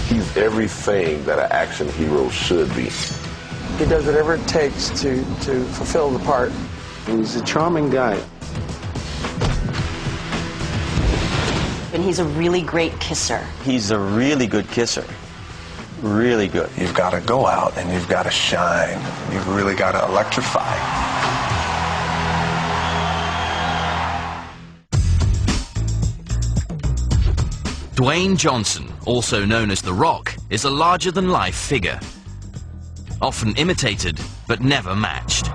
He's everything that an action hero should be. He does whatever it takes to fulfill the part. He's a charming guy. And he's a really great kisser. He's a really good kisser. Really good. You've got to go out and you've got to shine. You've really got to electrify. Dwayne Johnson, also known as The Rock, is a larger-than-life figure. Often imitated, but never matched.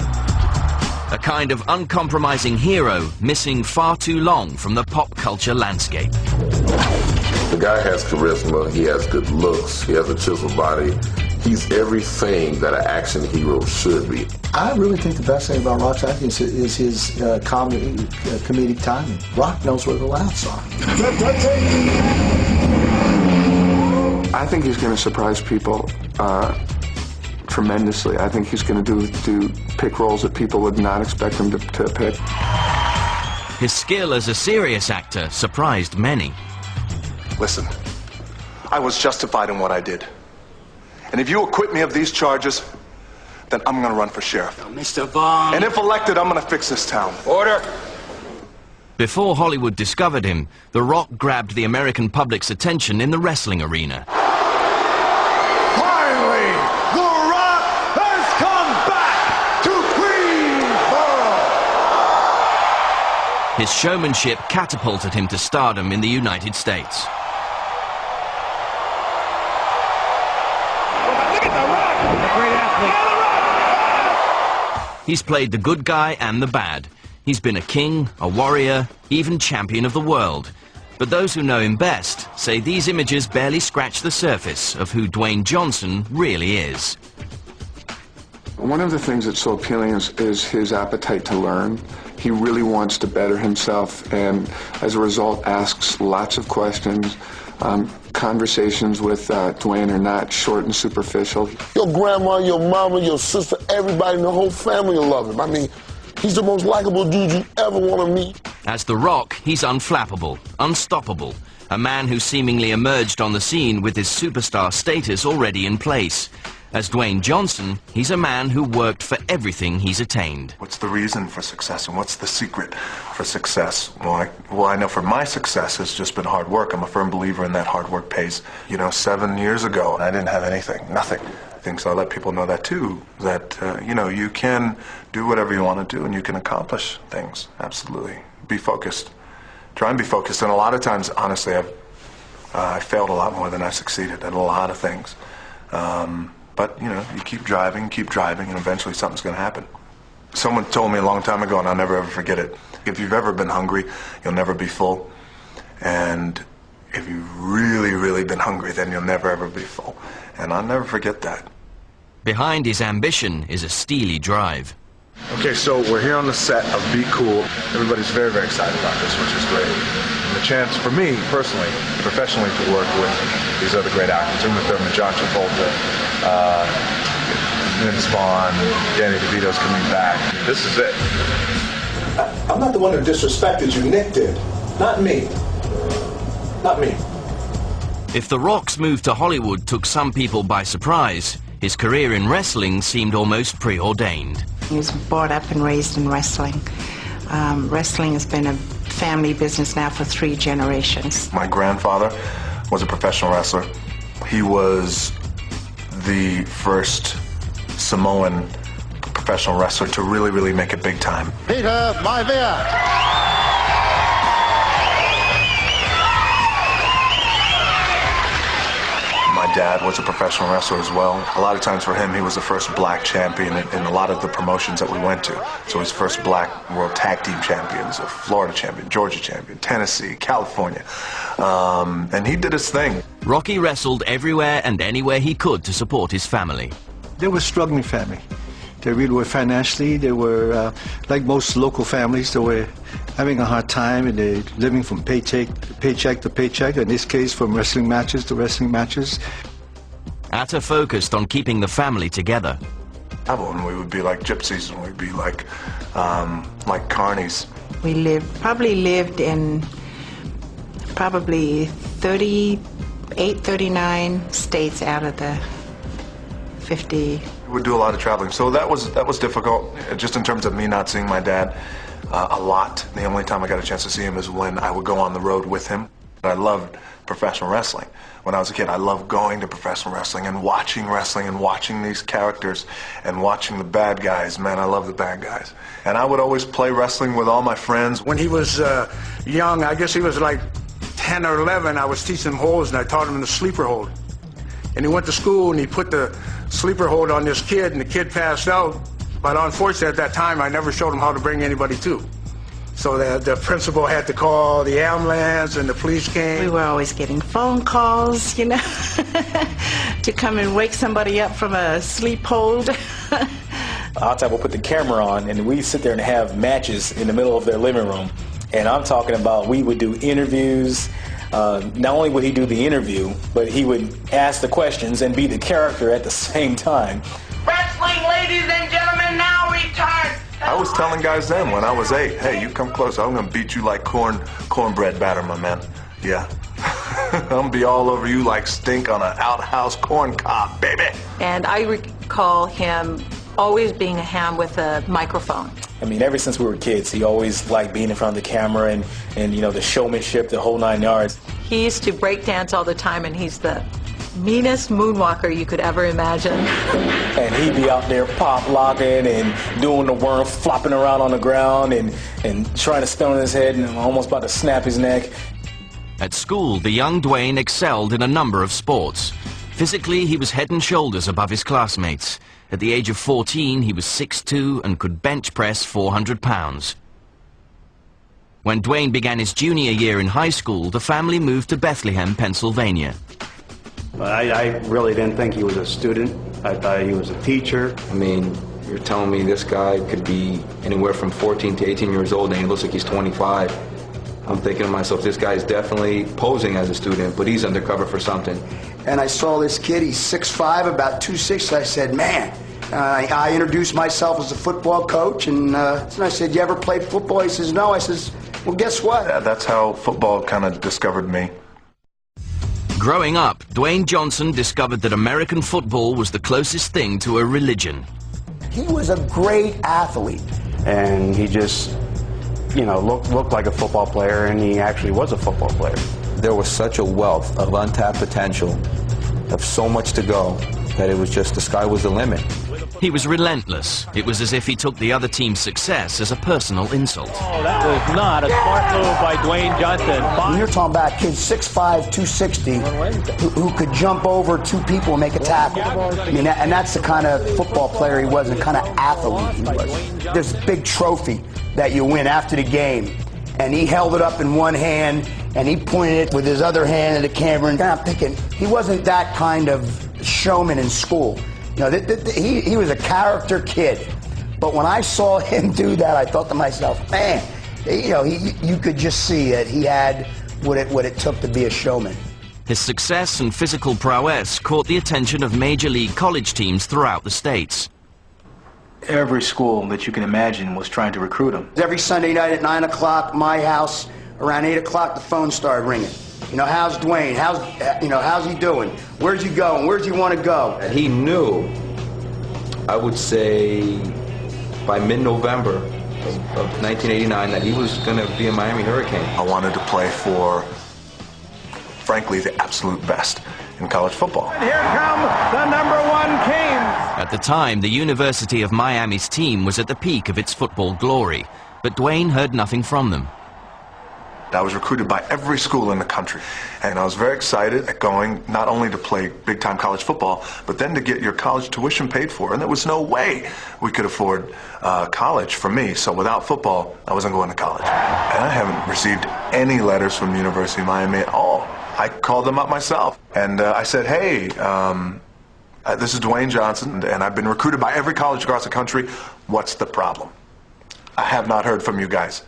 A kind of uncompromising hero missing far too long from the pop culture landscape. The guy has charisma, he has good looks, he has a chiseled body. He's everything that an action hero should be. I really think the best thing about Rock's acting is his comedic timing. Rock knows where the laughs are. I think he's going to surprise people tremendously. I think he's going to pick roles that people would not expect him to pick. His skill as a serious actor surprised many. Listen, I was justified in what I did. And if you acquit me of these charges, then I'm going to run for sheriff. Oh, Mr. Bond. And if elected, I'm going to fix this town. Order. Before Hollywood discovered him, The Rock grabbed the American public's attention in the wrestling arena. Finally, The Rock has come back to Queensboro. His showmanship catapulted him to stardom in the United States. He's played the good guy and the bad. He's been a king, a warrior, even champion of the world. But those who know him best say these images barely scratch the surface of who Dwayne Johnson really is. One of the things that's so appealing is his appetite to learn. He really wants to better himself, and as a result asks lots of questions. Conversations with Dwayne are not short and superficial. Your grandma, your mama, your sister, everybody in the whole family will love him. I mean, he's the most likable dude you ever want to meet. As The Rock, he's unflappable, unstoppable, a man who seemingly emerged on the scene with his superstar status already in place. As Dwayne Johnson, he's a man who worked for everything he's attained. What's the reason for success, and what's the secret for success? Well, I know for my success has just been hard work. I'm a firm believer in that hard work pays. You know, 7 years ago, I didn't have anything, nothing. So I let people know that too, that, you know, you can do whatever you want to do and you can accomplish things, absolutely. Be focused. Try and be focused, and a lot of times, honestly, I failed a lot more than I succeeded at a lot of things. But, you know, you keep driving, and eventually something's going to happen. Someone told me a long time ago, and I'll never ever forget it, if you've ever been hungry, you'll never be full. And if you've really, really been hungry, then you'll never ever be full. And I'll never forget that. Behind his ambition is a steely drive. Okay, so we're here on the set of Be Cool. Everybody's very, very excited about this, which is great. And the chance for me, personally, professionally, to work with these other great actors, Uma Thurman, John Travolta, Vince Vaughn, Danny DeVito's coming back. This is it. I'm not the one who disrespected you. Nick did. Not me. Not me. If The Rock's move to Hollywood took some people by surprise, his career in wrestling seemed almost preordained. He was brought up and raised in wrestling. Wrestling has been a family business now for 3 generations. My grandfather was a professional wrestler. He was the first Samoan professional wrestler to really, really make it big time. Peter Maivia. My dad was a professional wrestler as well. A lot of times for him, he was the first black champion in a lot of the promotions that we went to. So he's first black world tag team champions, a Florida champion, Georgia champion, Tennessee, California. And he did his thing. Rocky wrestled everywhere and anywhere he could to support his family. They were a struggling family. They really were financially. They were, like most local families, they were having a hard time, and they're living from paycheck to paycheck, in this case from wrestling matches to wrestling matches. Atta focused on keeping the family together. And we would be like gypsies, and we'd be like carnies. We probably lived in probably 38, 39 states out of the 50. We would do a lot of traveling, so that was difficult, just in terms of me not seeing my dad a lot. The only time I got a chance to see him is when I would go on the road with him. I loved professional wrestling. When I was a kid, I loved going to professional wrestling and watching these characters and watching the bad guys. Man, I love the bad guys. And I would always play wrestling with all my friends. When he was young, I guess he was like 10 or 11, I was teaching him holds, and I taught him the sleeper hold. And he went to school and he put the sleeper hold on this kid, and the kid passed out. But unfortunately, at that time, I never showed him how to bring anybody to. So the principal had to call the ambulance, and the police came. We were always getting phone calls, you know, to come and wake somebody up from a sleep hold. Our time we'll put the camera on, and we sit there and have matches in the middle of their living room. And I'm talking about, we would do interviews. Not only would he do the interview, but he would ask the questions and be the character at the same time. Wrestling, ladies and gentlemen, now return. I was telling guys then, when I was 8, hey, you come close, I'm gonna beat you like cornbread batter, my man. Yeah. I'm gonna be all over you like stink on an outhouse corn cob, baby. And I recall him always being a ham with a microphone. I mean, ever since we were kids, he always liked being in front of the camera and you know, the showmanship, the whole 9 yards. He used to break dance all the time, and he's the meanest moonwalker you could ever imagine. And he'd be out there pop locking and doing the worm, flopping around on the ground and trying to stone his head and almost about to snap his neck. At school, the young Dwayne excelled in a number of sports. Physically, he was head and shoulders above his classmates. At the age of 14, he was 6'2" and could bench press 400 pounds. When Dwayne began his junior year in high school, the family moved to Bethlehem, Pennsylvania. I really didn't think he was a student. I thought he was a teacher. I mean, you're telling me this guy could be anywhere from 14 to 18 years old and he looks like he's 25. I'm thinking to myself, this guy's definitely posing as a student, but he's undercover for something. And I saw this kid, he's 6'5", about 260. I said, man. I introduced myself as a football coach, and I said, you ever played football? He says, no. I says, well, guess what? That's how football kind of discovered me. Growing up, Dwayne Johnson discovered that American football was the closest thing to a religion. He was a great athlete. And he just, you know, looked like a football player, and he actually was a football player. There was such a wealth of untapped potential, of so much to go, that it was just, the sky was the limit. He was relentless. It was as if he took the other team's success as a personal insult. Oh, that was not a smart move by Dwayne Johnson. When you're talking about a kid 6'5", 260, who could jump over 2 people and make a tackle. I mean, and that's the kind of football player he was, and the kind of athlete he was. There's a big trophy that you win after the game, and he held it up in one hand, and he pointed it with his other hand at the camera, and I'm thinking, he wasn't that kind of showman in school. You know, he was a character kid. But when I saw him do that, I thought to myself, man, you know, you could just see that he had what it took to be a showman. His success and physical prowess caught the attention of major league college teams throughout the states. Every school that you can imagine was trying to recruit him. Every Sunday night at 9 o'clock, my house, around 8 o'clock, the phone started ringing. You know, how's Dwayne? How's he doing? Where's he going? Where's he want to go? He knew, I would say, by mid-November of 1989, that he was going to be a Miami Hurricane. I wanted to play for, frankly, the absolute best in college football. And here come the #1 team. At the time, the University of Miami's team was at the peak of its football glory, but Dwayne heard nothing from them. I was recruited by every school in the country, and I was very excited at going not only to play big-time college football, but then to get your college tuition paid for, and there was no way we could afford college for me, so without football, I wasn't going to college. And I haven't received any letters from the University of Miami at all. I called them up myself, and I said, hey, this is Dwayne Johnson, and I've been recruited by every college across the country. What's the problem? I have not heard from you guys.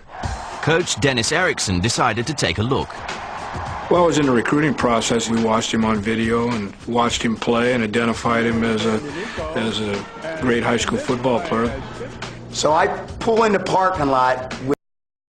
Coach Dennis Erickson decided to take a look. Well, I was in the recruiting process. We watched him on video and watched him play and identified him as a great high school football player. So I pull in the parking lot